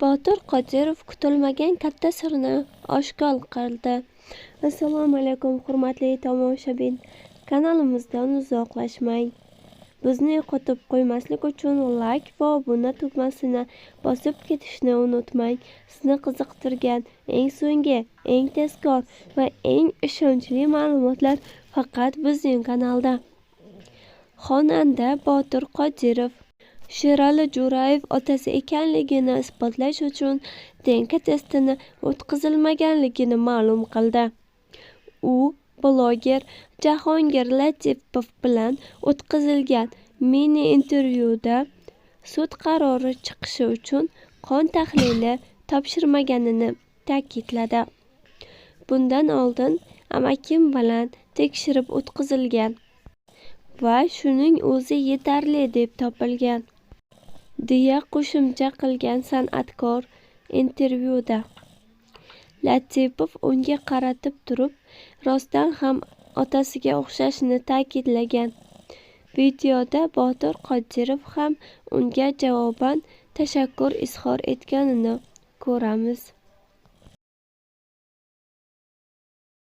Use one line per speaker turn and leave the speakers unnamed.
Botir Qodirov kutilmagan katta sirni oshkor qildi. Assalomu alaykum hurmatli tomoshabin, kanalimizdan uzoqlashmang. Bizni yo'qotib qo'ymaslik uchun like va obuna tugmasini bosib ketishni unutmang. Sizni qiziqtirgan eng so'nggi, eng tezkor va eng ishonchli ma'lumotlar faqat bizning kanalda. Xonanda Botir Qodirov Sherali Jo'rayev otasi ekanligini isbotlash uchun DNK testini o'tkazilmaganligini ma'lum qildi. U bloger Jahongir Latipov bilan o'tkazilgan mini intervyuda sud qarori chiqishi uchun qon tahlili topshirmaganini ta'kidladi. Bundan oldin amakim bilan tekshirib o'tkazilgan va shuning o'zi yetarli deb topilgan, deya qo'shimcha qilgan san'atkor intervyuda. Latipov unga qaratib turib, rostdan ham otasiga o'xshashini ta'kidlagan. Videoda Botir Qodirov ham unga javoban tashakkur izhor etganini ko'ramiz.